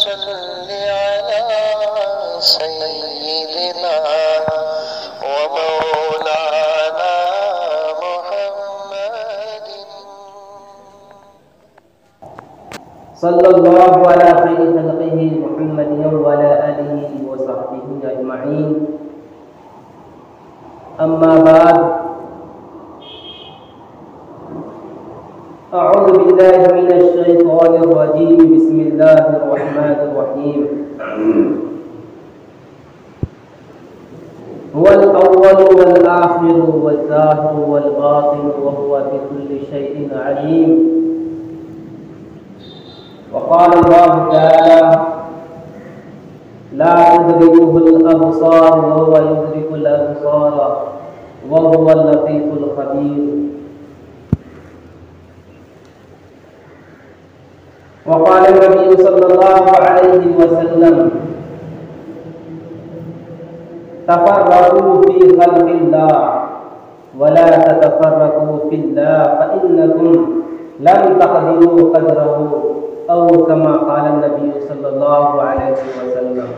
सल्लि अला सय्यिदिना व मौलाना मुहम्मदिन सल्लल्लाहु अला खैरि खल्क़िही मुहम्मदिन व अला आलिहि व सहबिही अजमईन। अम्मा बाद, अऊज़ु बिल्लाहि मिनश शैतानिर रजीम, बिस्मिल्लाहिर रहमानिर रहीम। हुवल अव्वलु वल आखिरु वज़ ज़ाहिरु वल बातिनु व हुवा बिकुल्लि शैइन अलीम। वक़ाल अल्लाहु तआला ला युद्रिकुहुल अब्सार व हुवा युद्रिकुल अब्सार व हुवल लतीफुल खबीर। वक़ाल नबी सल्लल्लाहु अलैहि वसल्लम तफ़र्रक़ू फ़ी ख़ल्क़िल्लाह वला ततफ़र्रक़ू फ़िल्लाह फ़इन्नकुम लम तक़दिरू क़दरहू औ कमा क़ाल नबी सल्लल्लाहु अलैहि वसल्लम।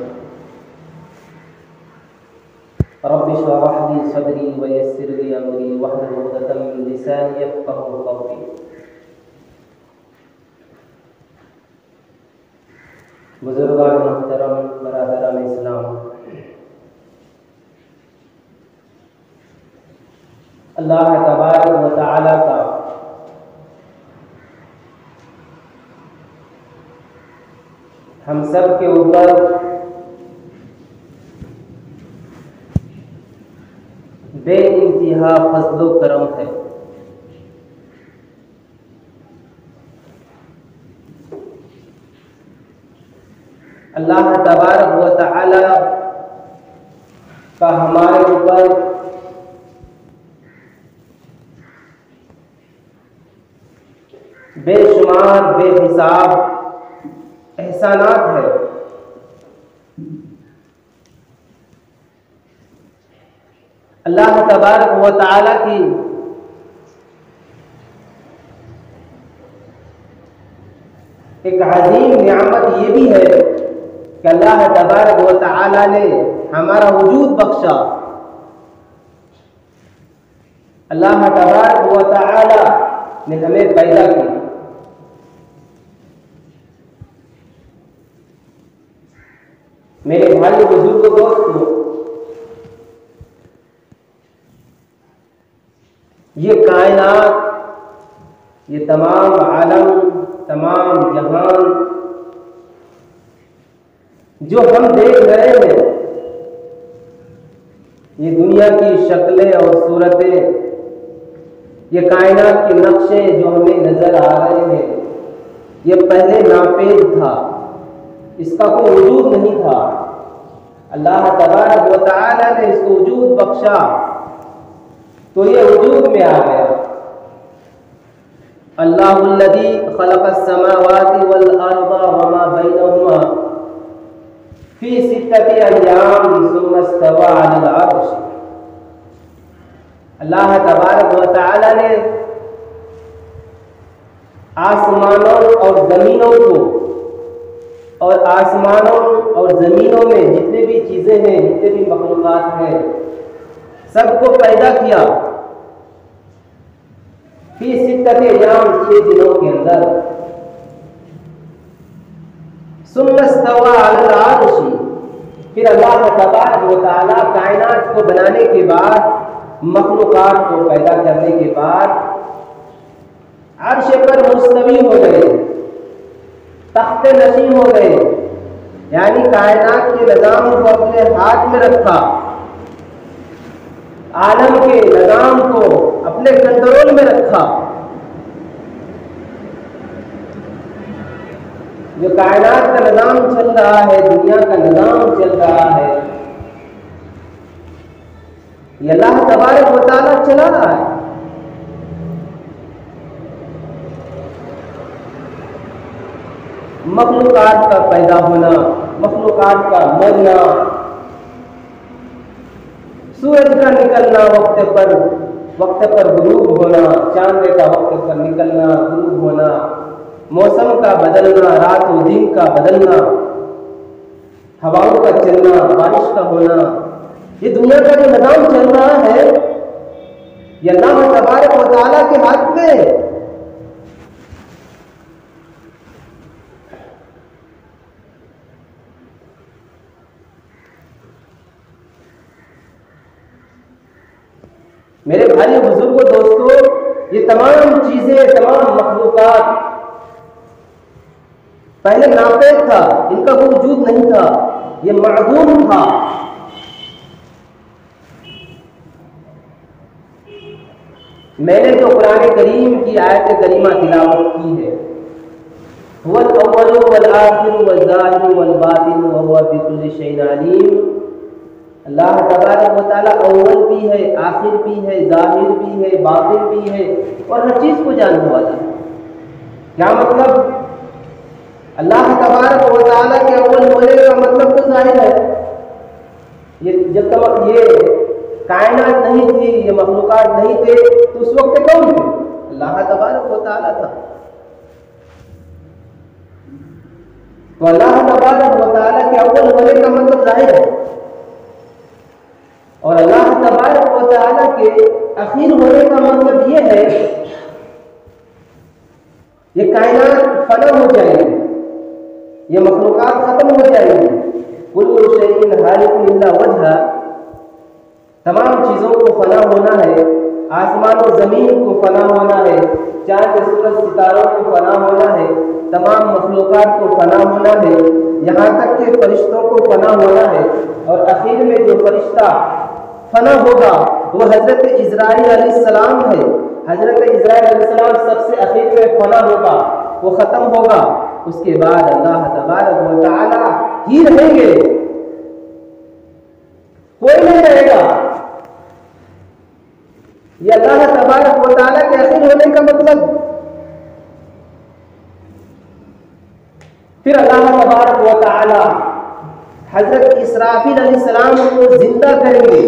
रब्बि इश्रह ली सदरी व यस्सिर ली अमरी वहलुल उक़दतम मिन लिसानी यफ़क़हू क़ौली। बुजुर्गान मुहतरम, बरादरान इस्लाम, अल्लाह तबारक व तआला का हम सब के ऊपर बेइंतहा फज़्ल व करम है। अल्लाह तबारक व तआला का हमारे ऊपर बेशुमार बेहिसाब एहसानात है। अल्लाह तबारक व तआला की एक अजीम नियामत ये भी है कि अल्लाह तबारक व तआला ने हमारा वजूद बख्शा। अल्लाह तबारक व तआला ने हमें पैदा किया। मेरे भाई बुजुर्ग दोस्तों, ये कायनात, ये तमाम आलम, तमाम जहान जो हम देख रहे हैं, ये दुनिया की शक्लें और सूरतें, ये कायनात के नक्शे जो हमें नजर आ रहे हैं, ये पहले नापेद था, इसका कोई वजूद नहीं था। अल्लाह तबारक व तआला ने इसको वजूद बख्शा तो ये वजूद में आ गया। अल्लाहुल्लज़ी खलक़स समावाति वल अर्ज़ व मा बैनहुमा फी सित्तति अय्याम सुम्मा इस्तवा अलल अर्श। अल्लाह तबारक व तआला ने आसमानों और ज़मीनों को और आसमानों और ज़मीनों में जितने भी चीज़ें हैं, जितने भी मखलूक़ात हैं, सबको पैदा किया फी सित्तति अय्याम 6 दिनों के अंदर। सुम्मा इस्तवा अलल अर्श, फिर अल्लाह तबारक व तआला कायनात को बनाने के बाद, मखलूक़ात को पैदा करने के बाद अर्श पर मुस्तवी हो गए, तख्ते नशी हो गए, यानी कायनात के निज़ाम को अपने हाथ में रखा, आलम के निज़ाम को अपने कंट्रोल में रखा। जो कायनात का निज़ाम चल रहा है, दुनिया का निज़ाम चल रहा है, ये अल्लाह तबारक व तआला चला रहा है। मखलूक़ात का पैदा होना, मखलूक़ात का मरना, सूरज का निकलना वक्त पर गुरूब होना, चांद का वक्त पर निकलना, गुरूब होना, मौसम का बदलना, रात और दिन का बदलना, हवाओं का चलना, बारिश का होना, ये दुनिया का जो निज़ाम चल रहा है ये अल्लाह तबारक व तआला के हाथ में है। मेरे भाई बुजुर्गों दोस्तों, ये तमाम चीजें, तमाम मखलूकात पहले नापेद था, इनका कोई वजूद नहीं था, ये मादूम था। मैंने जो कुरान करीम की आयत करीमा तिलावत की है, हुवल अव्वलु वल आखिरु वल ज़ाहिरु वल बातिनु व हुवा बिकुल्लि शैइन अलीम। अल्लाह तबारक व तआला अव्वल भी है, आखिर भी है, ज़ाहिर भी है, बातिन भी है और हर चीज़ को जानने वाला है। क्या मतलब? अल्लाह तबारक व तआला के अव्वल होने का मतलब तो जाहिर है, ये जब तक ये कायनात नहीं थी, ये मखलूकात नहीं थे, तो उस वक्त कौन थे? अल्लाह तबारक व तआला था। तो अल्लाह तबारक व तआला के अव्वल होने का मतलब जाहिर है और अल्लाह तबारक व तआला के आखिर होने का मतलब ये है ये कायनात फना हो जाएगी, ये मखलूकात खत्म हो जाएगी। कुल्लु शैइन हालिकुन इल्ला वजहा, तमाम चीज़ों को फना होना है, आसमान और ज़मीन को फना होना है, चांद सूरज सितारों को फना होना है, तमाम मखलूकात को फना होना है, यहाँ तक कि फरिश्तों को फना होना है। और आखिर में जो फरिश्ता फना होगा वो हज़रत इज़राइल अलैहिस्सलाम है। हज़रत इज़राइल अलैहिस्सलाम सबसे आखिर में फना होगा, वो ख़त्म होगा। उसके बाद अल्लाह तबारक व तआला ही रहेंगे, कोई नहीं रहेगा। ये अल्लाह तबारक व तआला के आखिर होने का मतलब। फिर अल्लाह तबारक व तआला हजरत इसराफील अलैहिस्सलाम को जिंदा करेंगे।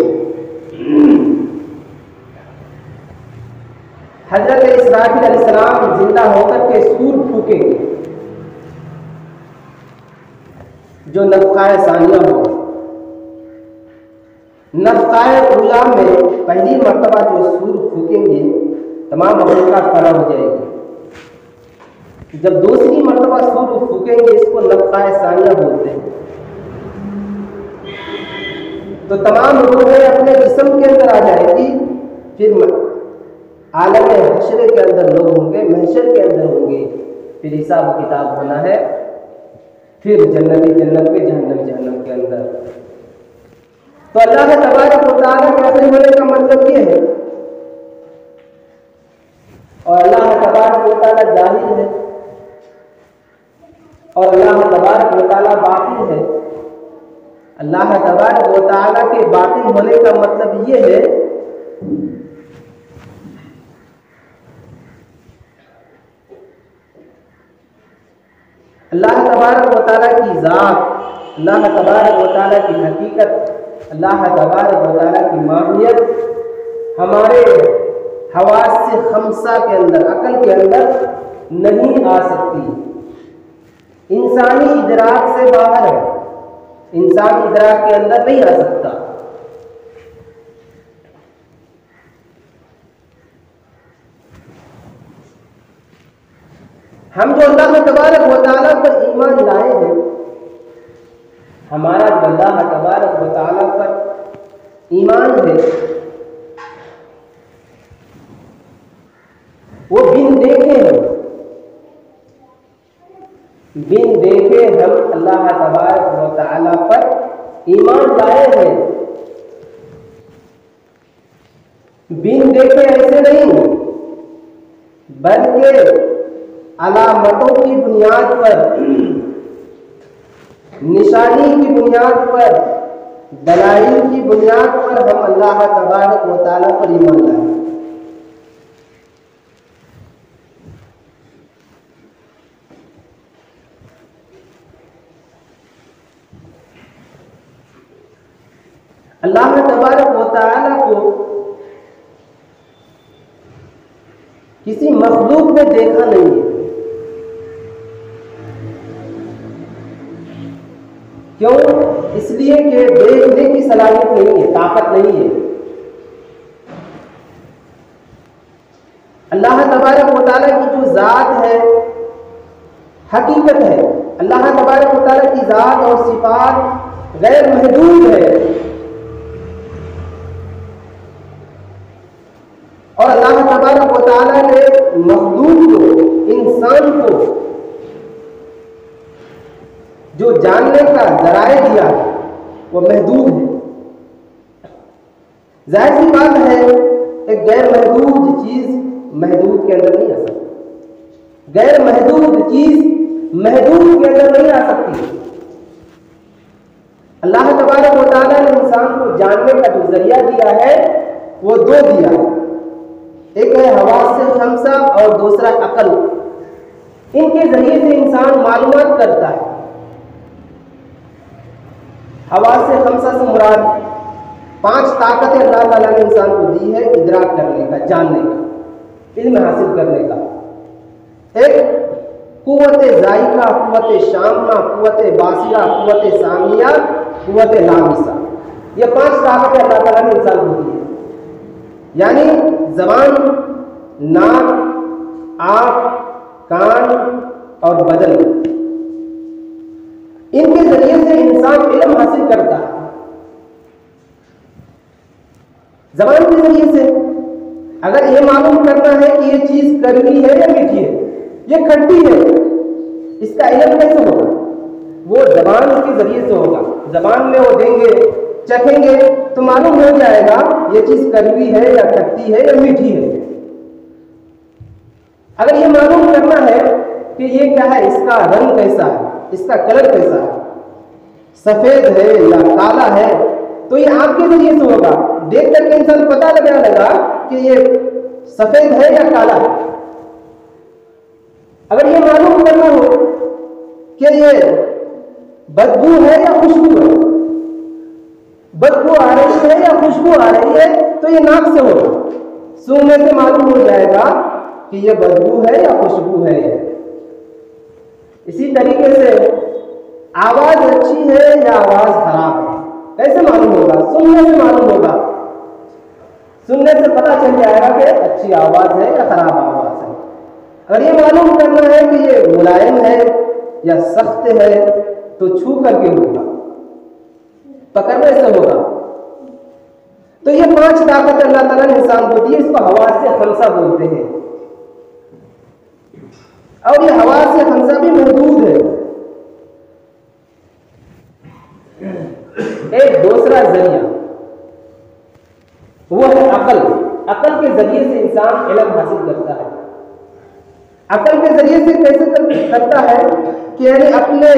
हजरत इसराफील अलैहिस्सलाम जिंदा होकर के सूर फूकेंगे, जो नफ़क़ाए सानिया होगा। नफ़क़ाए ऊला में पहली मर्तबा जो सूर फूकेंगे तमाम मखलूक़ात फना हो जाएगी। जब दूसरी मर्तबा सूर फूकेंगे इसको नफ़क़ाए सानिया बोलते हैं। तो तमाम रूहें अपने जिस्म के अंदर आ जाएगी। फिर आलम हशर के अंदर लोग होंगे, महशर के अंदर होंगे, फिर हिसाब किताब होना है, फिर जन्नती जन्नत में, जहन्नम जहन्नम के अंदर। तो अल्लाह तबारक व तआला के आखिर होने का मतलब ये है। और अल्लाह तबारक व तआला जाहिर है और अल्लाह तबारक व तआला बातिन है। अल्लाह तबारक व तआला के बातिन होने का मतलब ये है अल्लाह तबारक व तआला की ज़ात, अल्लाह तबारक व तआला की हकीकत, अल्लाह तबारक व तआला की माहियत हमारे हवास से खमसा के अंदर, अकल के अंदर नहीं आ सकती। इंसानी इदराक से बाहर है, इंसान इदराक के अंदर नहीं आ सकता। हम जो अल्लाह तबारक व तआला पर ईमान लाए हैं, हमारा जो अल्लाह तबारक व तआला पर ईमान है वो बिन देखे हैं, बिन देखे हम अल्लाह तबारक व तआला पर ईमान लाए हैं। बिन देखे ऐसे नहीं, बल्कि अलामतों की बुनियाद पर, निशानी की बुनियाद पर, दलाइल की बुनियाद पर हम अल्लाह तबारक व तआला पर ईमान लाए। अल्लाह तबारक व तआला को किसी मखलूक ने देखा नहीं है, क्यों? इसलिए कि देखने की सलाहियत नहीं है, ताकत नहीं है। अल्लाह तबारक व तआला की जो ज़ात है, हकीकत है, अल्लाह तबारक व तआला की ज़ात और सिफात गैर महदूद है। और अल्लाह तबारक व तआला ने मखलूक को, इंसान को जो जानने का जराए दिया है वो महदूद है। जाहिर सी बात है, एक गैर महदूद चीज महदूद के अंदर नहीं आ सकती। गैर महदूद चीज महदूद के अंदर नहीं आ सकती। अल्लाह तबारक व तआला ने इंसान को जानने का जो जरिया दिया है वो दो दिया है, एक है हवास खमसा और दूसरा अकल। इनके जरिए से इंसान मालूमात करता है। हवास खमसा से मुराद 5 ताकतें अल्लाह ताला ने इंसान को दी है इदराक करने का, जानने का, इल्म हासिल करने का। एक कुव्वत जायका, कुव्वत शामा, कुव्वत बासिरा, कुव्वत सामिया, कुव्वत लामिसा। ये 5 ताकतें अल्लाह ताला ने इंसान को दी है। यानी ज़बान, नाक, आँख, कान और बदन, इनके जरिए से इंसान इल्म हासिल करता है। ज़बान के जरिए से अगर ये मालूम करना है कि ये चीज कड़वी है या मीठी है, ये खट्टी है, इसका इल्म कैसे होगा? वो ज़बान के जरिए से होगा। ज़बान में वो देंगे, चखेंगे तो मालूम हो जाएगा ये चीज कड़वी है या खट्टी है या मीठी है। अगर ये मालूम करना है कि ये क्या है, इसका रंग कैसा है, इसका कलर कैसा है, सफेद है या काला है, तो ये आंख के जरिए से होगा। देख करके इंसान पता लगाने लगा कि ये सफेद है या काला है। अगर ये मालूम करना हो कि ये बदबू है या खुशबू है, बदबू आ रही है या खुशबू आ रही है, तो ये नाक से होगा। सूंघने से मालूम हो जाएगा कि ये बदबू है या खुशबू है। इसी तरीके से आवाज अच्छी है या आवाज खराब है, कैसे मालूम होगा? सुनने से मालूम होगा। सुनने से पता चल जाएगा कि अच्छी आवाज है या खराब आवाज है। अगर ये मालूम करना है कि ये मुलायम है या सख्त है, तो छू करके होगा, पकड़ने से होगा। तो ये 5 ताकत अल्लाह ताला ने इंसान को दी, इसको हवास से खमसा बोलते हैं। और ये हवास से खमसा भी महदूद है। एक दूसरा जरिया वो है अकल। अकल के जरिए से इंसान इल्म हासिल करता है। अकल के जरिए से कैसे करता है कि यानी अपने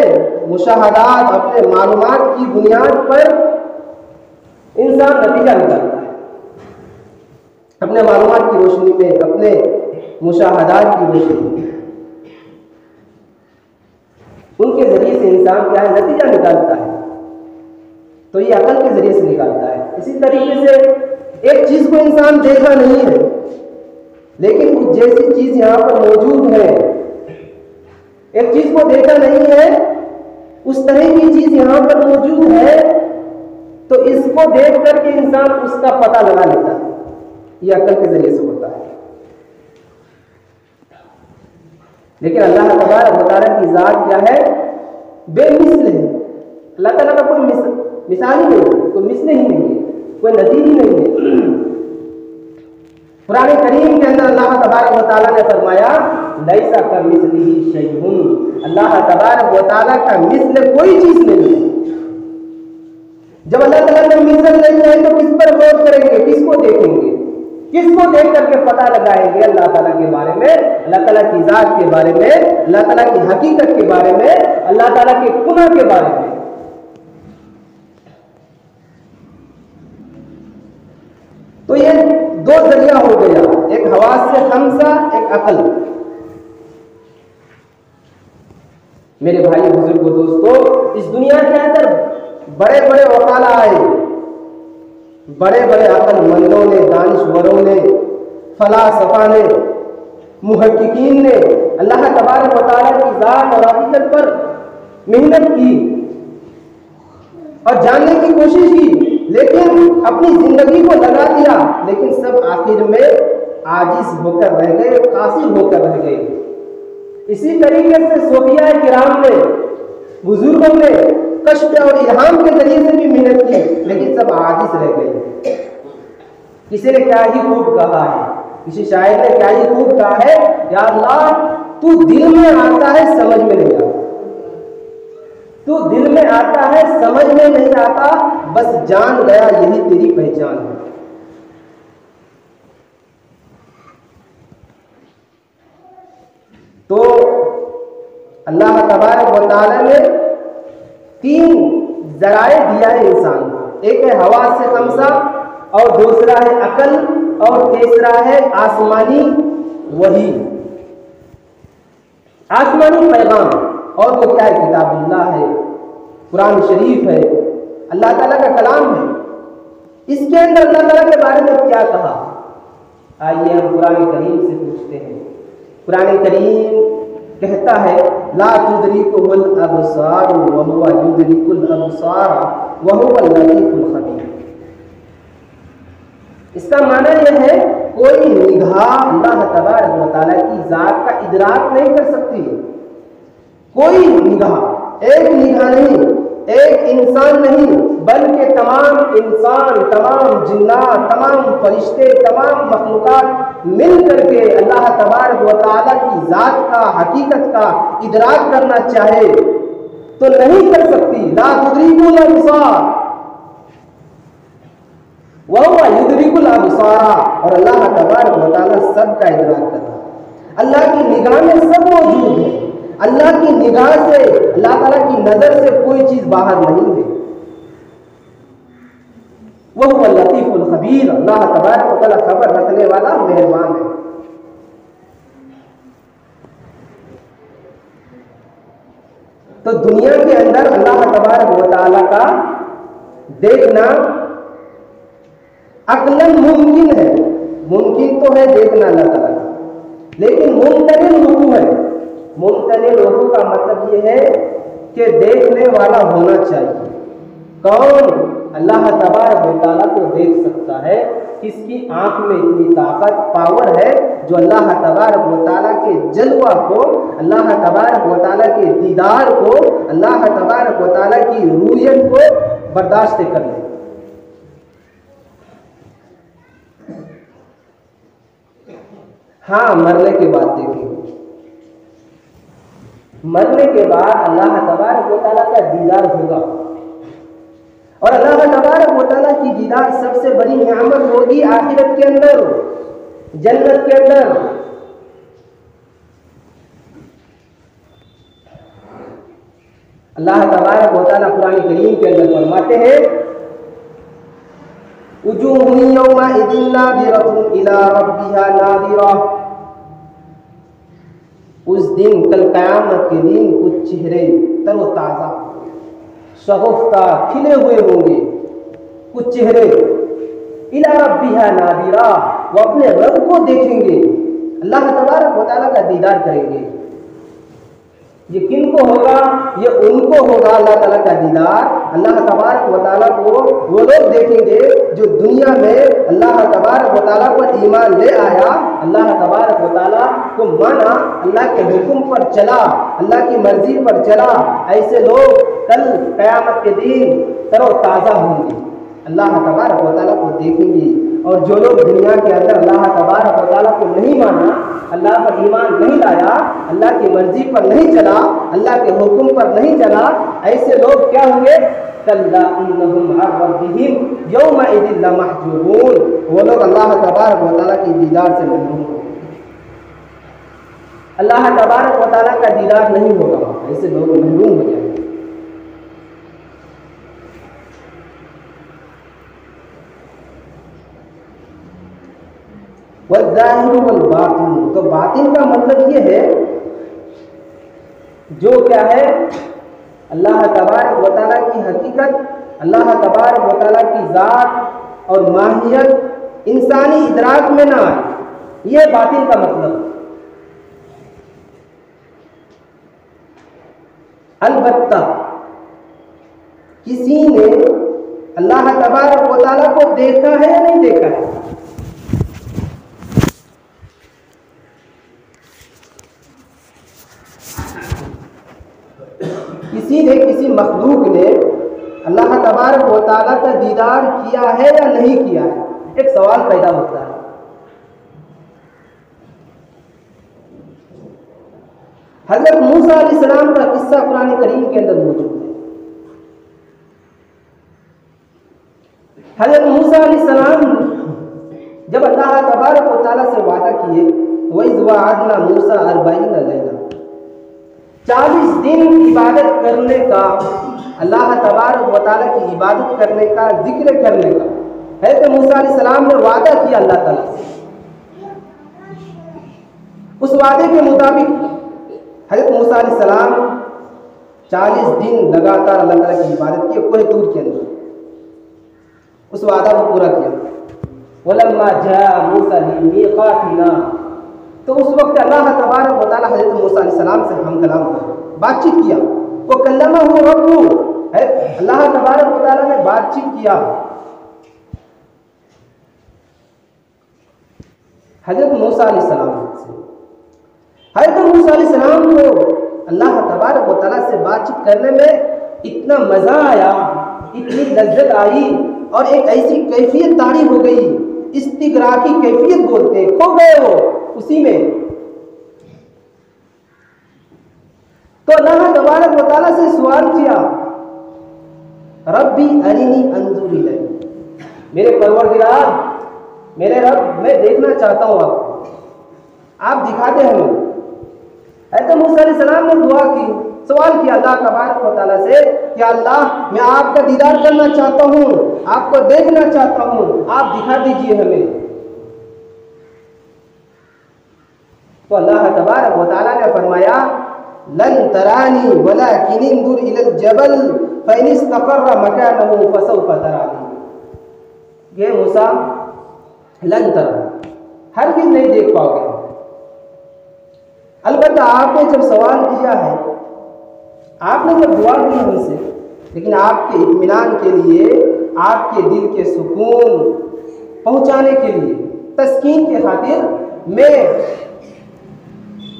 मुशाहदात, अपने मालूमात की बुनियाद पर इंसान नतीजा निकालता है। अपने मालूमात की रोशनी में, अपने मुशाहदात की रोशनी में, उनके जरिए से इंसान क्या है, नतीजा निकालता है। तो ये अकल के जरिए से निकालता है। इसी तरीके से एक चीज को इंसान देखा नहीं है, लेकिन कुछ जैसी चीज यहां पर मौजूद है। एक चीज को देखा नहीं है, उस तरह की चीज यहां पर मौजूद है, तो इसको देख करके इंसान उसका पता लगा लेता है। यह अकल के जरिए से होता है। लेकिन अल्लाह तबारक व तआला की जात क्या है, बेमिसल है। अल्लाह ताला का कोई मिसाल ही नहीं है, कोई मिसल ही नहीं है, कोई नजीर ही नहीं है। कुरान करीम के अंदर अल्लाह तबारक व तआला ने फरमाया, लैसा कमिस्लिही शैउन, अल्लाह तबारक व तआला का मिसल कोई चीज नहीं है। जब अल्लाह ताला का मिसल नहीं है तो किस पर गौर करेंगे, किसको देखेंगे, किसको देख करके पता लगाएंगे अल्लाह ताला के बारे में, अल्लाह ताला की जात के बारे में, अल्लाह ताला की हकीकत के बारे में, अल्लाह ताला के कुना के बारे में। तो ये 2 जरिया हो गया, एक हवास से खमसा, एक अकल। मेरे भाई बुजुर्गों, दोस्तों, इस दुनिया के अंदर बड़े बड़े वकाला आए, बड़े बड़े अक्लमंदों ने, दानिशवरों ने, फलासफा ने, मुहक्किकीन ने अल्लाह तबारक व तआला की जात और हकीकत पर मेहनत की, और जानने की कोशिश की, लेकिन अपनी जिंदगी को लगा दिया, लेकिन सब आखिर में आजिज होकर रह गए, कासिर होकर रह गए। इसी तरीके से सोफिया किराम ने, बुजुर्गों ने कष्ट और इल्हाम के जरिए से भी मेहनत की, लेकिन सब आजिज रह गए। किसी ने क्या ही खूब कहा है, किसी शायर ने क्या ही खूब कहा है, या अल्लाह तू दिल में आता है समझ में नहीं आता, तू दिल में आता है समझ में नहीं आता, बस जान गया यही तेरी पहचान है। तो अल्लाह तबारक व तआला ने 3 जराए दिया है इंसान को। एक है हवा से खमसा, और दूसरा है अकल, और तीसरा है आसमानी वही, आसमानी पैगाम। और वो क्या है? किताबुल्लाह है, कुरान शरीफ है, अल्लाह ताला का कलाम है। इसके अंदर अल्लाह ताला के बारे में क्या कहा? आइए हम कुरान करीम से पूछते हैं। कुरान करीम कहता है, ला तुदरिकुल अबसार व हुवा युदरिकुल अबसार व हुवल लतीफुल खबीर। इसका माना यह है, कोई निगाह अल्लाह तबारक व तआला की जात का इदराक नहीं कर सकती। कोई निगाह, एक निगाह नहीं, एक इंसान नहीं, बल्कि तमाम इंसान, तमाम जिन्नात, तमाम फरिश्ते, तमाम मखलूकात मिल करके अल्लाह तबारक व तआला की जात का, हकीकत का इदराक करना चाहे तो नहीं कर सकती। ला तुदरिकुल अबसार व हुवा युदरिकुल अबसार, और अल्लाह तबारक व तआला सब का इदराक कर रहा है। अल्लाह की निगाह में सब मौजूद है। अल्लाह की निगाह से, अल्लाह ताला की नजर से कोई चीज बाहर नहीं है। वह हुवा लतीफुल खबीर, अल्लाह तबारक व तआला खबर रखने वाला, मेहरबान है। तो दुनिया के अंदर अल्लाह तबारक व तआला का देखना अक्लन मुमकिन है, मुमकिन तो है देखना अल्लाह ताला का, लेकिन मुमतनिल रुकू है। मुमतनिल रुकू का मतलब यह है कि देखने वाला होना चाहिए। कौन? अल्लाह तबारक व तआला को देख सकता है, किसकी आंख में इतनी ताकत, पावर है, जो अल्लाह तबारक व तआला के जलवा को, अल्लाह तबारक व तआला के दीदार को, अल्लाह तबारक व तआला की रूयत को बर्दाश्त कर ले। हाँ, मरने के बाद देखेंगे। मरने के बाद अल्लाह तबारक व तआला का दीदार होगा, और अल्लाह तबारक व तआला की दीदार सबसे बड़ी नियामत होगी आखिरत के अंदर, जन्नत के अंदर। अल्लाह तबारक व तआला कुरान करीम के अंदर फरमाते हैं, वुजूहुन यौमइदिन नादिरतुन इला रब्बिहा नादिरा। उस दिन, कल कयामत के दिन, कुछ चेहरे तरोताजा, शगुफ्ता, खिले हुए होंगे। कुछ चेहरे इला रब्बिहा नादिरा, वो अपने रब को देखेंगे, अल्लाह तबारक व तआला का दीदार करेंगे। ये किनको होगा? ये उनको होगा अल्लाह ताला का दीदार। अल्लाह तबारक व तआला को वो लोग देखेंगे जो दुनिया में अल्लाह तबारक व तआला पर ईमान ले आया, अल्लाह तबारक व तआला को माना, अल्लाह के हुक्म पर चला, अल्लाह की मर्जी पर चला। ऐसे लोग कल क़यामत के दिन तरोताज़ा होंगे, अल्लाह तबारक व तआला को देखेंगे। और जो लोग दुनिया के अंदर अल्लाह तबारक व तआला को नहीं माना, अल्लाह पर ईमान नहीं लाया, अल्लाह की मर्जी पर नहीं चला, अल्लाह के हुक्म पर नहीं चला, ऐसे लोग क्या होंगे? कल्ला इन्नहुम अन रब्बिहिम यौमइदिन लमहजूबून। वो लोग अल्लाह तबारक व तआला की दीदार से महरूम होंगे। अल्लाह तबारक व तआला का दीदार नहीं होगा, ऐसे लोग महरूम हो जाएंगे। वज़ाहिर वल बातिन, तो बातिन का मतलब ये है, जो क्या है? अल्लाह तबारक व तआला की हकीकत, अल्लाह तबारक व तआला की ज़ात और माहियत इंसानी इदराक में ना आए, ये बातिन का मतलब। अलबत्ता किसी ने अल्लाह तबारक व तआला को देखा है या नहीं देखा है? किसी ने, किसी मखलूक ने अल्लाह तबारक व तआला का दीदार किया है या नहीं किया है? एक सवाल पैदा होता है। हजरत मूसा अलैहिस्सलाम का किस्सा कुरान करीम के अंदर मौजूद है। हजरत मूसा अलैहिस्सलाम जब अल्लाह तबारक व तआला से वादा किए, वइज़ वअदना मूसा 40 लैला, 40 दिन इबादत करने का, अल्लाह तबारक व तआला की इबादत करने का, जिक्र करने का हजरत मूसा अलैहिस्सलाम ने वादा किया अल्लाह ताला से। उस वादे के मुताबिक हजरत मूसा अलैहिस्सलाम 40 दिन लगातार अल्लाह ताला की इबादत की कोहे तूर के अंदर, उस वादा को पूरा किया। वलम्मा जा मूसा लिमीक़ातिना, तो उस वक्त अल्लाह तबारक व तआला हजरत मूसा अलैहिस्सलाम से हम कलाम कर बातचीत किया। वो कल्लमहु रब्बु, अल्लाह तबारक व तआला ने बातचीत किया हजरत मूसा अलैहिस्सलाम से। हजरत मूसा अलैहिस्सलाम को अल्लाह तबारक व तआला से बातचीत करने में इतना मज़ा आया, इतनी लज्जत आई और एक ऐसी कैफियत तारी हो गई, इस्तिगराकी कैफियत बोलते हैं, खो गए वो उसी में। तो अल्लाह तबारक व तआला से सवाल किया, रब्बी अरिनी अंजुर इलैक, मेरे परवरदिगार, मेरे रब, मैं देखना चाहता हूँ आपको, आप दिखा दे हमें। तो मूसा अलैहिस्सलाम ने दुआ की, सवाल किया अल्लाह तबारक व तआला से कि अल्लाह, मैं आपका दीदार करना चाहता हूँ, आपको देखना चाहता हूँ, आप दिखा दीजिए हमें। तो अल्लाह तबारक व तआला ने फरमाया, लन तरानी वलाकिन इंजुर इलल जबल फइन इस्तक़र्र मकानहु फसौफ तरानी। ये मूसा, लन तरा, हरगिज़ नहीं देख पाओगे। अलबत्ता आपने जब सवाल किया है, आपने जब दुआ की हमसे, लेकिन आपके इत्मीनान के लिए, आपके दिल के सुकून पहुंचाने के लिए, तस्कीन के खातिर मैं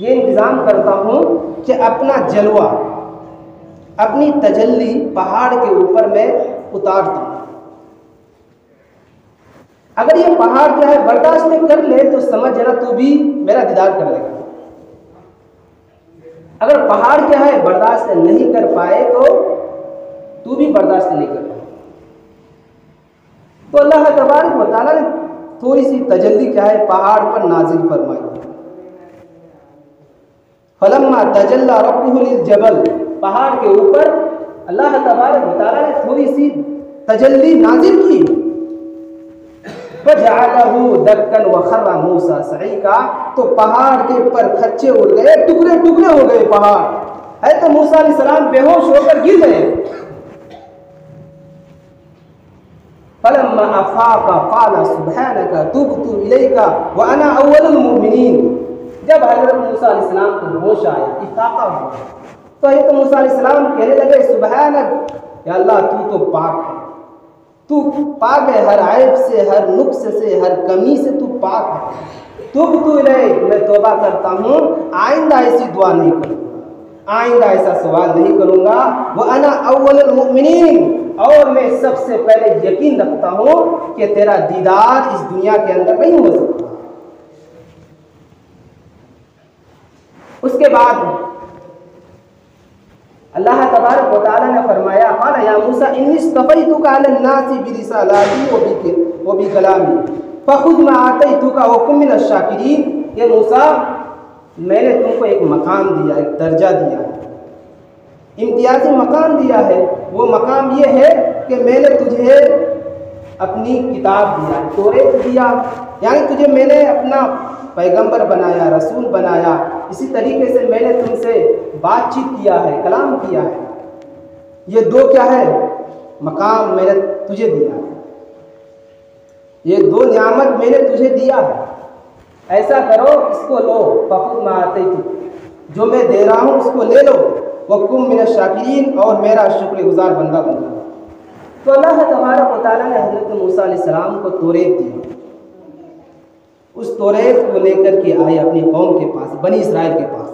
ये इंतज़ाम करता हूँ कि अपना जलवा, अपनी तजल्ली पहाड़ के ऊपर मैं उतारता हूँ। अगर ये पहाड़ जो है बर्दाश्त कर ले तो समझ जरा तू भी मेरा दीदार कर लेगा। अगर पहाड़ क्या है बर्दाश्त नहीं कर पाए तो तू भी बर्दाश्त नहीं कर पाए। तो अल्लाह तबारक व तआला ने थोड़ी सी तजल्ली क्या है पहाड़ पर नाजिल फरमाई। फलम्मा तजल्ला रब्बुहु लिल जबल, पहाड़ के ऊपर अल्लाह तबारक व तआला ने थोड़ी सी तजल्ली नाजिल की। फजअलहु दक्कन व खर्रा मूसा सईका, तो पहाड़ के ऊपर खच्चे उड़ गए, टुकड़े टुकड़े हो गए पहाड़। है तो मूसा अलैहिस्सलाम बेहोश होकर गिर गए। फलम्मा अफाका क़ाला सुब्हानका तुबतु इलैका व अना अव्वलुल मुमिनीन। जब हजरत मूसा अलैहिस्सलाम को होश आया, इफाका हुआ, तो ये तो मूसा अलैहिस्सलाम कहने लगे, सुब्हानक, या अल्लाह तू तो पाक है, तू पाक है हर ऐब से, हर नुक्स से, हर कमी से तू पाक है। तुबतु इलैक, मैं तौबा करता हूँ, आइंदा ऐसी दुआ नहीं करूँगा, आइंदा ऐसा सवाल नहीं करूँगा। व अना अव्वलुल मुमिनीन, और मैं सबसे पहले यकीन रखता हूँ कि तेरा दीदार इस दुनिया के अंदर नहीं हो सकता। उसके बाद अल्लाह तबारक व तआला ने फरमाया, क़ाला या मूसा इन्नी इस्तफ़ैतुका अलन नासी बिरिसालाती व बिकलामी फ़ख़ुज़ मा आतैतुका व कुन मिनश शाकिरीन। ये मूसा, मैंने तुमको एक मकाम दिया, एक दर्जा दिया है, इम्तियाजी मकाम दिया है। वो मकाम ये है कि मैंने तुझे अपनी किताब दिया, तौरात दिया, यानी तुझे मैंने अपना पैगंबर बनाया, रसूल बनाया। इसी तरीके से मैंने तुमसे बातचीत किया है, कलाम किया है। ये दो क्या है मकाम मैंने तुझे दिया है, ये दो नियामत मैंने तुझे दिया है। ऐसा करो, इसको लो, फ़ख़ुज़ मा आतैतुक, जो मैं दे रहा हूँ उसको ले लो, व कुन मिनश शाकिरीन, और मेरा शुक्रगुजार बंदा बन जाओ। तो अल्लाह तबारक व तआला ने हज़रत मूसा अलैहिस्सलाम को तौरेत दिया। उस तौरेत को लेकर के आए अपनी कौम के पास, बनी इसराइल के पास,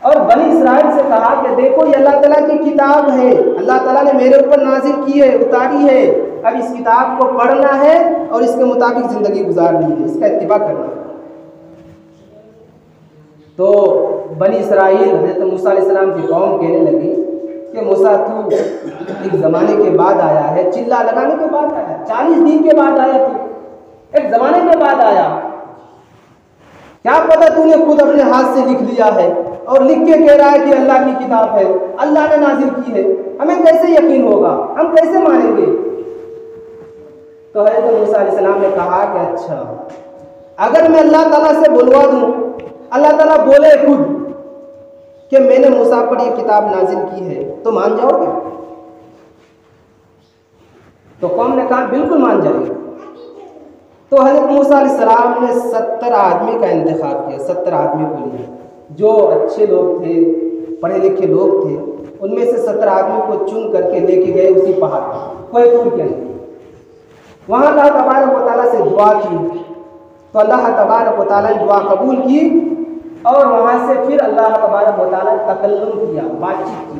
और बनी इसराइल से कहा कि देखो ये अल्लाह ताला की किताब है, अल्लाह ताला ने मेरे ऊपर नाजिल की है, उतारी है, अब इस किताब को पढ़ना है और इसके मुताबिक ज़िंदगी गुजारनी है, इसका इत्तिबा करना है। तो बनी इसराइल हज़रत मूसा अलैहिस्सलाम की कौम कहने लगी कि मूसा तू एक ज़माने के बाद आया है, चिल्ला लगाने के बाद आया, 40 दिन के बाद आया, तू एक ज़माने के बाद आया, क्या पता तूने खुद अपने हाथ से लिख लिया है और लिख के कह रहा है कि अल्लाह की किताब है, अल्लाह ने नाजिल की है, हमें कैसे यकीन होगा, हम कैसे मानेंगे। तो हज़रत मूसा अलैहिस्सलाम ने कहा कि अच्छा, अगर मैं अल्लाह ताला से बुलवा दूं, अल्लाह ताला बोले खुद कि मैंने मूसा पर यह किताब नाजिल की है, तो मान जाओगे? तो कौम ने कहा बिल्कुल मान जाएंगे। तो हज़रत मूसा अलैहिस्सलाम ने 70 आदमी का इंतखाब किया, 70 आदमी को लिया, जो अच्छे लोग थे, पढ़े लिखे लोग थे, उनमें से 70 आदमी को चुन करके लेके गए उसी पहाड़ पर, कोई दूर के नहीं। वहाँ अल्लाह तबारक व तआला से दुआ की, तो अल्लाह तबारक व तआला ने दुआ कबूल की और वहाँ से फिर अल्लाह तबारक व तआला ने तकल्लुम किया, बातचीत की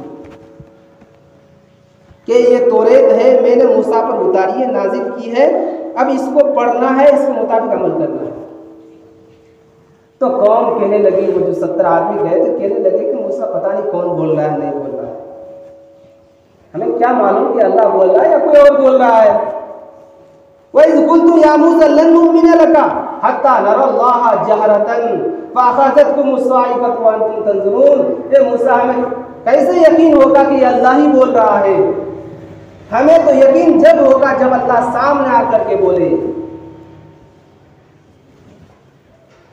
कि ये तौरेत है, मैंने मूसा पर उतारी है, नाजिल की है, अब इसको पढ़ना है, इसके मुताबिक अमल करना है। तो कौम कहने लगी, वो जो 70 आदमी गए थे कहने लगे कि मूसा पता नहीं कौन बोल रहा है, नहीं बोल रहा है, हमें क्या मालूम कि अल्लाह बोल रहा है या कोई और बोल रहा है। वइज़ कुल्तुम या मूसा लन नुमिना लका हत्ता नरल्लाह जहरतन फअख़ज़तकुम अस्साइक़तु व अंतुम तंज़ुरून। ए मूसा, हमें कैसे यकीन होगा कि अल्लाह ही बोल रहा है? हमें तो यकीन जब होगा जब अल्लाह सामने आकर के बोले।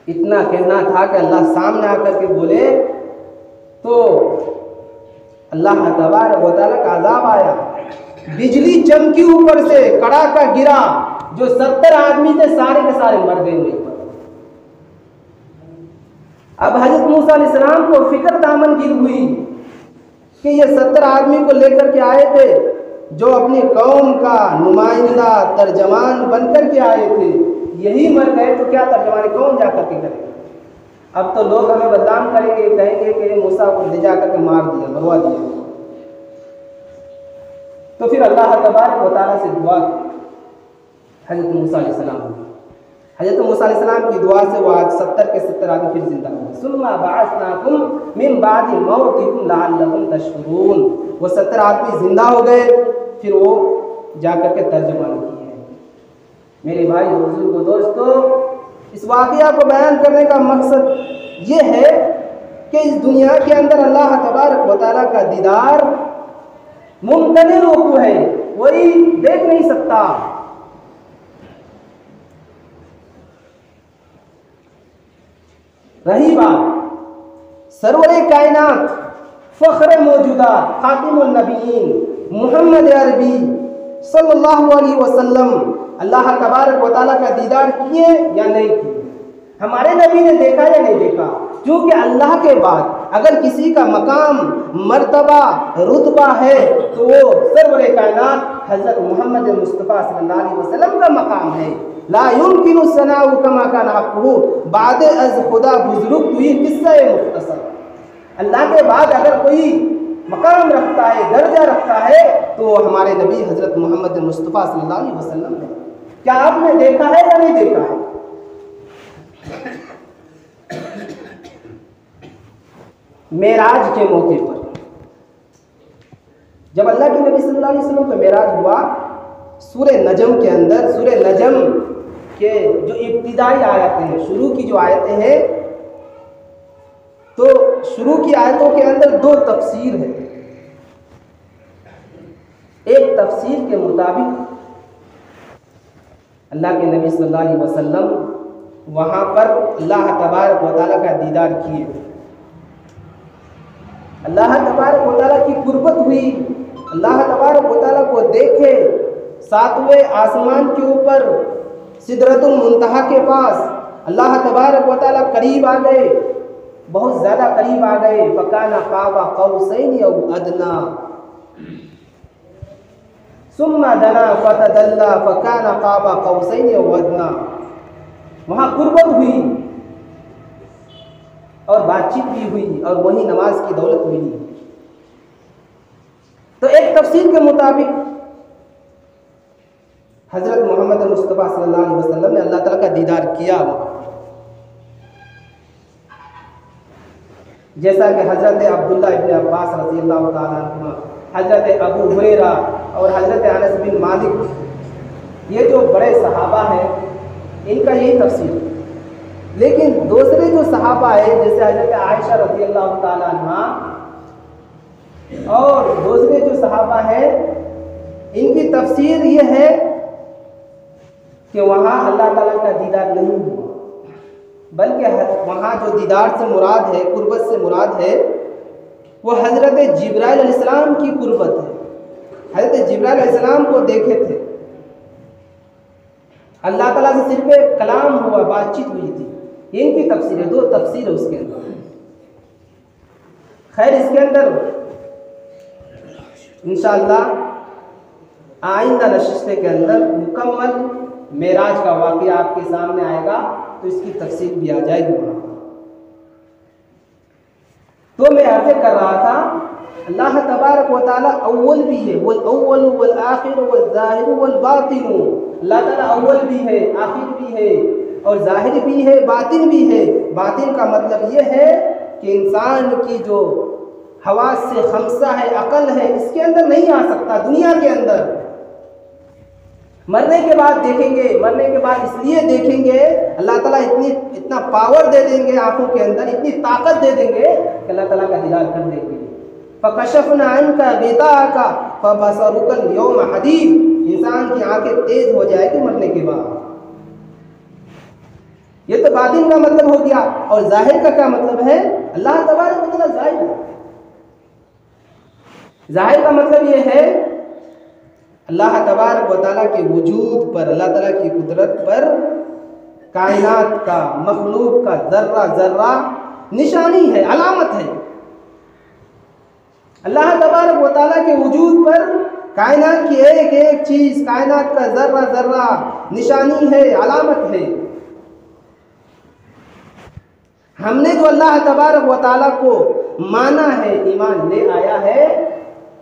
इतना कहना था कि अल्लाह सामने आकर के बोले तो अल्लाह तबारक व तआला का अज़ाब आया, बिजली चमकी ऊपर से, कड़ाका गिरा, जो 70 आदमी थे सारे के सारे मर गए वहीं पर। अब हज़रत मूसा अलैहिस्सलाम को फिक्र दामनगीर हुई कि ये 70 आदमी को लेकर के आए थे, जो अपनी कौम का नुमाइंदा तर्जमान बनकर के आए थे, यही मर गए तो क्या तर्जमानी कौन जा करके करेगा? अब तो लोग हमें बदनाम करेंगे, कहेंगे कि मूसा को ले जा करके मार दिया, मरवा दिया। तो फिर अल्लाह तबारक व तआला से दुआ की हज़रत मूसा अलैहिस्सलाम, हज़रत मूसा अलैहिस्सलाम की दुआ से वो आज 70 के 70 आदमी फिर जिंदा हुए। सुम्मा बअसनाकुम मिन बादि मौतिकुम लअल्लकुम तशकुरून। वो 70 आदमी जिंदा हो गए, फिर वो जाकर के तर्जुमान किए। मेरे भाई बुजुर्गों दोस्तों, इस वाक़या को बयान करने का मकसद ये है कि इस दुनिया के अंदर अल्लाह तबारक व तआला का दीदार मुमतने रोकू है, वही देख नहीं सकता। रही बात सरवरे कायनात, फ़ख्र मौजूदात, खातिमुन नबीयीन मोहम्मद अरबी सल्लल्लाहु अलैहि वसल्लम, अल्लाह तबारक व तआला का दीदार किए या नहीं किए? हमारे नबी ने देखा या नहीं देखा? क्योंकि अल्लाह के बाद अगर किसी का मकाम, मर्तबा, रुतबा है तो वो सरवरे कायनात हज़रत मोहम्मद मुस्तफ़ा सल्लल्लाहु अलैहि वसल्लम का मकाम है। ला युमकिनु सनाउ कमा कान हक़्क़ुहु बाद अज़ खुदा बुज़ुर्ग हुई किस्सा मुख्तसर। अल्लाह के बाद अगर कोई मकाम रखता है, दर्जा रखता है, तो हमारे नबी हज़रत मोहम्मद मुस्तफ़ा सल्लल्लाहु अलैहि वसल्लम है। क्या आपने देखा है या नहीं देखा है? मेराज के मौके पर जब अल्लाह के नबी सल्लल्लाहु अलैहि वसल्लम को मेराज हुआ, सूरह नजम के अंदर, सूरह नजम के जो इब्तिदाई आयतें हैं, शुरू की जो आयतें हैं, तो शुरू की आयतों के अंदर 2 तफसीर है। एक तफसीर के मुताबिक अल्लाह के नबी सल्लल्लाहु अलैहि वसल्लम वहाँ पर अल्लाह तबारक व तआला का दीदार किए, अल्लाह तबारक व तआला की कुर्बत हुई, अल्लाह तबारक व तआला को देखे, 7वें आसमान के ऊपर सिदरतुल मुंतहा के पास अल्लाह तबारक व तआला करीब आ गए, बहुत ज़्यादा करीब आ गए। फकाना क़ाबा क़ौसैन औ अदना, सुम्मा दना फतदल्ला फकाना काबा कौसैन अव अदना। वहाँ कुर्बत हुई और बातचीत भी हुई और वही नमाज की दौलत मिली। तो एक तफसीर के मुताबिक हज़रत मोहम्मद मुस्तफ़ा सल्लल्लाहु अलैहि वसल्लम ने अल्लाह ताला का दीदार किया, जैसा कि हज़रत अब्दुल्लाह इब्न अब्बास रज़ियल्लाहु ताला अन्हुमा, हज़रत अबू हुरैरा और हज़रत अनस बिन मालिक, ये जो बड़े सहाबा हैं इनका यही तफसीर। लेकिन दूसरे जो सहाबा है जैसे हज़रत आयशा रज़ियल्लाहु ताला अन्हा और दूसरे जो सहाबा हैं इनकी तफसीर ये है कि वहाँ अल्लाह ताला का दीदार नहीं हुआ, बल्कि वहाँ जो दीदार से मुराद है, कुर्बत से मुराद है, वो हज़रत जिब्राइल अलैहिस्सलाम की कुर्बत है। हज़रत जिब्राइल अलैहिस्सलाम को देखे थे, अल्लाह ताला से सिर्फ कलाम हुआ, बातचीत हुई थी। इनकी तफसीर है, दो तफसीर है उसके अंदर। खैर इसके अंदर इंशाअल्लाह आइंदा नशिस्ते के अंदर मुकम्मल मेराज का वाक़या आपके सामने आएगा, तो इसकी तफसील भी आ जाएगी वहाँ। तो मैं अर्ज़ कर रहा था अल्लाह तबारक व तआला अव्वल भी है, वल अव्वल वल आखिर वल ज़ाहिर वल बातिन। अल्लाह ताला अव्वल भी है, आखिर भी है और ज़ाहिर भी है, बातिन भी है। बातिन का मतलब ये है कि इंसान की जो हवास से खमसा है, अकल है, इसके अंदर नहीं आ सकता। दुनिया के अंदर मरने के बाद देखेंगे, मरने के बाद इसलिए देखेंगे, अल्लाह ताला इतना पावर दे देंगे आंखों के अंदर, इतनी ताकत दे देंगे कि अल्लाह ताला का दीदार कर देंगे। फकशफना अन्का गिताअका फबसरुकल यौम हदीद। इंसान की आंखें तेज हो जाएगी मरने के बाद। ये तो बातिन का मतलब हो गया। और जाहिर का क्या मतलब है? अल्लाह तबारक व तआला जाहिर है। जाहिर का मतलब ये है अल्लाह तबारक व तआला के वजूद पर, अल्लाह ताला की कुदरत पर कायनात का, मखलूक का जर्रा जर्रा निशानी है, अलामत है। अल्लाह तबारक व तआला के वजूद पर कायनात की एक एक चीज, कायनात का जर्रा जर्रा निशानी है, अलामत है। हमने जो अल्लाह तबारक व तआला को माना है, ईमान ले आया है,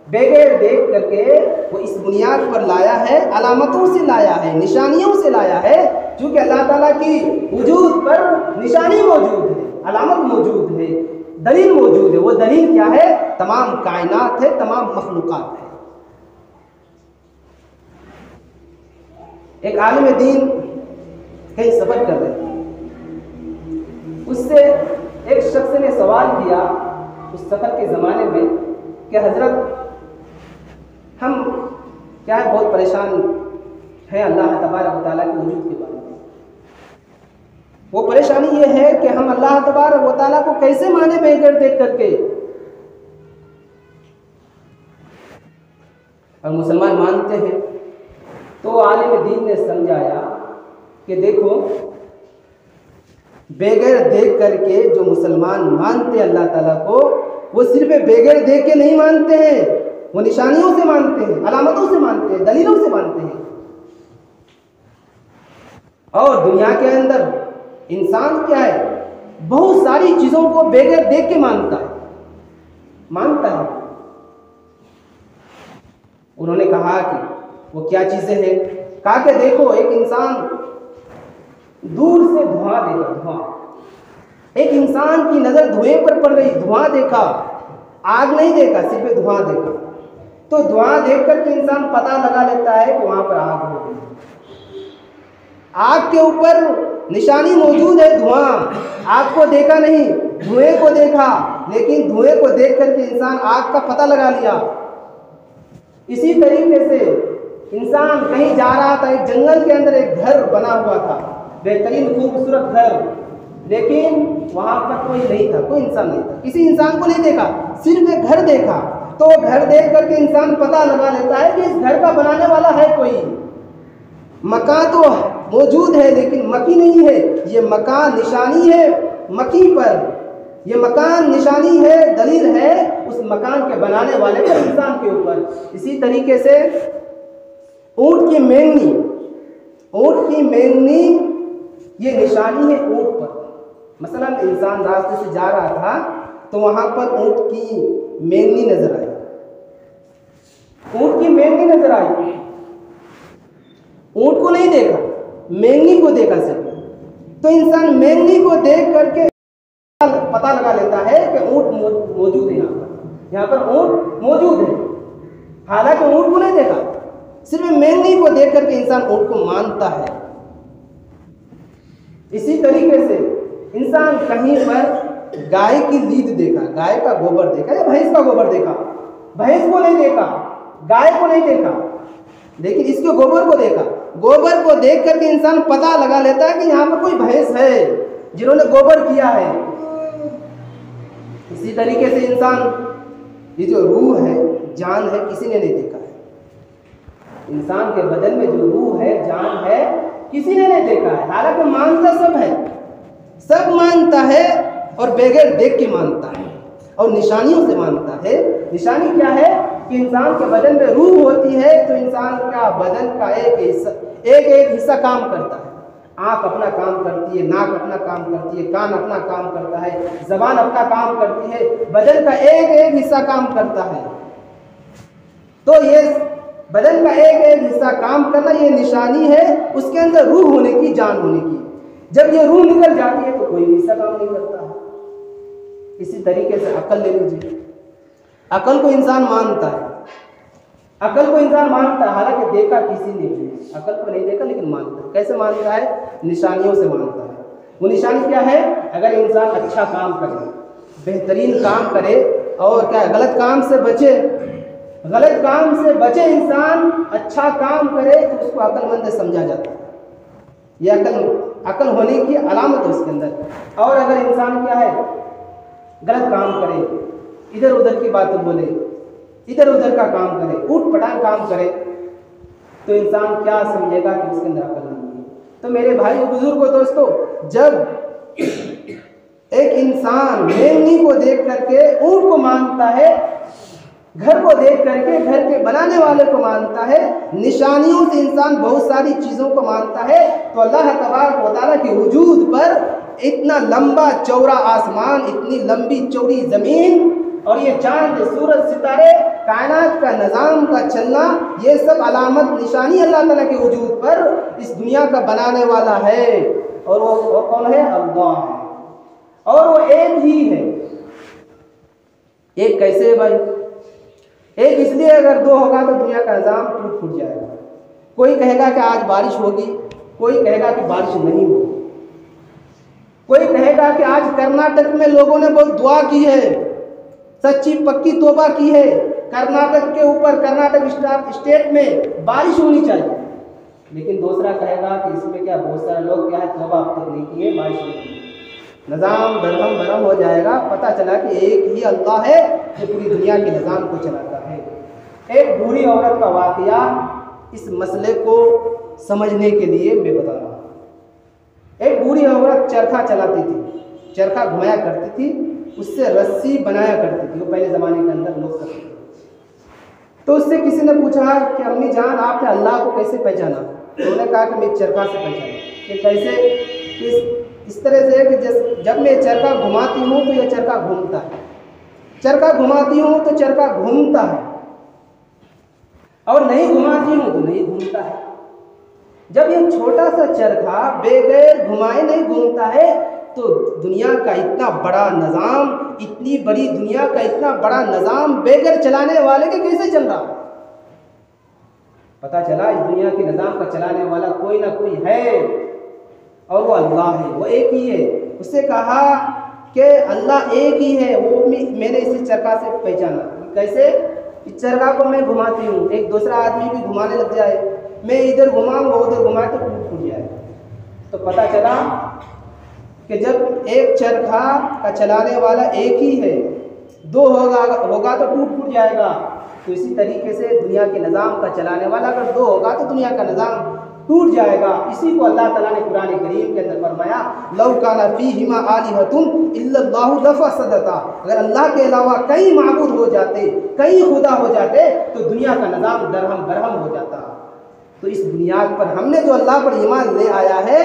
बगैर देख करके वो इस बुनियाद पर लाया है, अलामतों से लाया है, निशानियों से लाया है। क्योंकि अल्लाह ताला की वजूद पर निशानी मौजूद है, अलामत मौजूद है, दलील मौजूद है। वो दलील क्या है? तमाम कायनात है, तमाम मखलूक़ात है। एक आलिम दीन कहीं सफ़र कर रहे थे, उससे एक शख्स ने सवाल किया उस सफ़र के ज़माने में कि हज़रत हम क्या है बहुत परेशान हैं अल्लाह तबारक व तआला के वजूद के बारे में। वो परेशानी ये है कि हम अल्लाह तबारक व तआला को कैसे माने बगैर देख करके। और मुसलमान मानते हैं। तो आलिम दीन ने समझाया कि देखो, बगैर देख करके जो मुसलमान मानते हैं अल्लाह ताला को, वो सिर्फ बगैर देख के नहीं मानते हैं, वो निशानियों से मानते हैं, अलामतों से मानते हैं, दलीलों से मानते हैं। और दुनिया के अंदर इंसान क्या है? बहुत सारी चीजों को बगैर देख के मानता है। उन्होंने कहा कि वो क्या चीजें हैं? कहा कि देखो, एक इंसान दूर से धुआं देखा, धुआं, एक इंसान की नजर धुएं पर पड़ रही, धुआं देखा, आग नहीं देखा, सिर्फ धुआं देखा। तो धुआं देख करके इंसान पता लगा लेता है कि वहां पर आग हो गई। आग के ऊपर निशानी मौजूद है, धुआं। आग को देखा नहीं, धुएं को देखा, लेकिन धुएं को देख करके इंसान आग का पता लगा लिया। इसी तरीके से इंसान कहीं जा रहा था, एक जंगल के अंदर एक घर बना हुआ था, बेहतरीन खूबसूरत घर, लेकिन वहां पर कोई नहीं था, कोई इंसान नहीं था, किसी इंसान को नहीं देखा, सिर्फ एक घर देखा। तो घर देख करके इंसान पता लगा लेता है कि इस घर का बनाने वाला है कोई। मकान तो मौजूद है लेकिन मकी नहीं है, ये मकान निशानी है मकी पर, ये मकान निशानी है, दलील है उस मकान के बनाने वाले पर, इंसान के ऊपर। इसी तरीके से ऊँट की मेंगनी, ऊँट की मेंगनी ये निशानी है ऊँट पर। मसलन इंसान रास्ते से जा रहा था तो वहाँ पर ऊँट की मेंगनी नजर आई, ऊँट की मेंगनी नजर आई। ऊँट को नहीं देखा, मेंगनी को देखा सिर्फ। तो इंसान मेंगनी को देख करके पता लगा लेता है कि ऊँट मौजूद है, यहाँ पर ऊँट मौजूद है। हालांकि ऊँट को नहीं देखा, सिर्फ मेंगनी को देख करके इंसान ऊँट को मानता है। इसी तरीके से इंसान कहीं पर गाय की लीद देखा, गाय का गोबर देखा या भैंस का गोबर देखा, भैंस को नहीं देखा, गाय को नहीं देखा, लेकिन इसके गोबर को देखा। गोबर को देख करके इंसान पता लगा लेता है कि यहाँ पर कोई भैंस है जिन्होंने गोबर किया है। इसी तरीके से इंसान, ये जो रूह है, जान है, किसी ने नहीं देखा है। इंसान के बदन में जो रूह है, जान है, किसी ने नहीं देखा है। हालांकि मानता सब है, सब मानता है और बगैर देख के मानता है और निशानियों से मानता है। निशानी क्या है कि इंसान के बदन में रूह होती है तो इंसान का बदन का एक हिस्सा काम करता है। आँख अपना काम करती है, नाक अपना काम करती है, कान अपना काम करता है, जबान अपना काम करती है, बदन का एक हिस्सा काम करता है। तो ये बदन का एक हिस्सा काम करना ये निशानी है उसके अंदर रूह होने की, जान होने की। जब ये रूह निकल जाती है तो कोई हिस्सा काम नहीं करता है। इसी तरीके से अकल ले लीजिए, अकल को इंसान मानता है, अकल को इंसान मानता है, हालांकि देखा किसी ने भी, अकल को नहीं देखा लेकिन मानता है। कैसे मानता है? निशानियों से मानता है। वो निशानी क्या है? अगर इंसान अच्छा काम करे, बेहतरीन काम करे और क्या गलत काम से बचे, गलत काम से बचे इंसान, अच्छा काम करे तो उसको अकलमंद समझा जाता है। ये अकल होने की अलामत है उसके अंदर। और अगर इंसान क्या है, गलत काम करे, इधर उधर की बातें बोले, इधर उधर का काम करे, ऊट पटांग काम करे, तो इंसान क्या समझेगा कि उसके अंदर अकल नहीं है। तो मेरे भाई और बुजुर्गों, दोस्तों, जब एक इंसान मेमनी को देख करके ऊँट को मानता है, घर को देख करके घर के बनाने वाले को मानता है, निशानियों से इंसान बहुत सारी चीज़ों को मानता है, तो अल्लाह तबारक व तआला के वजूद पर इतना लंबा चौड़ा आसमान, इतनी लंबी चौड़ी ज़मीन और ये चांद, सूरज, सितारे, कायनात का निज़ाम का चलना, ये सब अलामत निशानी अल्लाह ताला के वजूद पर इस दुनिया का बनाने वाला है। और वो कौन है? अल्लाह है। और वो एक ही है। एक कैसे है भाई? एक इसलिए, अगर दो होगा तो दुनिया का निज़ाम टूट फूट जाएगा। कोई कहेगा कि आज बारिश होगी, कोई कहेगा कि बारिश नहीं होगी, कोई कहेगा कि आज कर्नाटक में लोगों ने बहुत दुआ की है, सच्ची पक्की तौबा की है, कर्नाटक के ऊपर, कर्नाटक स्टेट में बारिश होनी चाहिए। लेकिन दूसरा कहेगा कि इसमें क्या, बहुत सारे लोग क्या है, तौबा अब तक नहीं की है, बारिश नहीं की। निज़ाम दरहम बरहम हो जाएगा। पता चला कि एक ही अल्लाह है जो पूरी दुनिया के निज़ाम को चलाता है। एक बूढ़ी औरत का वाक़या इस मसले को समझने के लिए मैं बता रहा हूँ। एक बूढ़ी औरत चरखा चलाती थी, चरखा घुमाया करती थी, उससे रस्सी बनाया करती थी। वो पहले ज़माने के अंदर लोग करते थे। तो उससे किसी ने पूछा कि अम्मी जान, आपने अल्लाह को कैसे पहचाना? तो उन्होंने कहा कि मैं चरखा से पहचाना। कि कैसे? इस तरह से कि जब मैं चरखा घुमाती हूँ तो यह चरखा घूमता है, चरखा घुमाती हूँ तो चरखा घूमता है, और नहीं घुमाती हूँ तो नहीं घूमता है। जब ये छोटा सा चरखा बगैर घुमाए नहीं घूमता है तो दुनिया का इतना बड़ा निज़ाम, इतनी बड़ी दुनिया का इतना बड़ा निज़ाम बगैर चलाने वाले के कैसे चल रहा? पता चला इस दुनिया के निज़ाम का चलाने वाला कोई ना कोई है, और वो अल्लाह है, वो एक ही है। उससे कहा कि अल्लाह एक ही है। वो मैंने इसी चरखा से पहचाना। कैसे? इस चरखा को मैं घुमाती हूँ, एक दूसरा आदमी भी घुमाने लग जाए, मैं इधर घुमाऊँगा उधर घुमाए तो टूट फूट जाए। तो पता चला कि जब एक चरखा का चलाने वाला एक ही है, दो होगा तो टूट फूट जाएगा। तो इसी तरीके से दुनिया के निज़ाम का चलाने वाला अगर दो होगा तो दुनिया का निज़ाम टूट जाएगा। इसी को अल्लाह ताला ने कुरान करीम के अंदर फरमाया, लौ काना फीहिमा आलिहतुन इल्लल्लाहु लफसदता। अगर अल्लाह के अलावा कई माबूद हो जाते, कई खुदा हो जाते तो दुनिया का निज़ाम दरहम बरहम हो जाता। तो इस बुनियाद पर हमने जो अल्लाह पर ईमान ले आया है,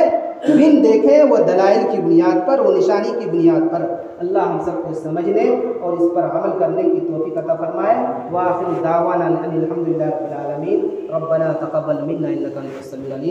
बिन देखे वो दलाइल की बुनियाद पर, वो निशानी की बुनियाद पर, अल्लाह हम सबको समझने और इस पर अमल करने की तौफीक अता फरमाए। व आखिर दावाना अनिल हम्दुलिल्लाहि रब्बिल आलमीन। रब्बना तक़ब्बल मिन्ना इन्नका अंतस समीउल अलीम।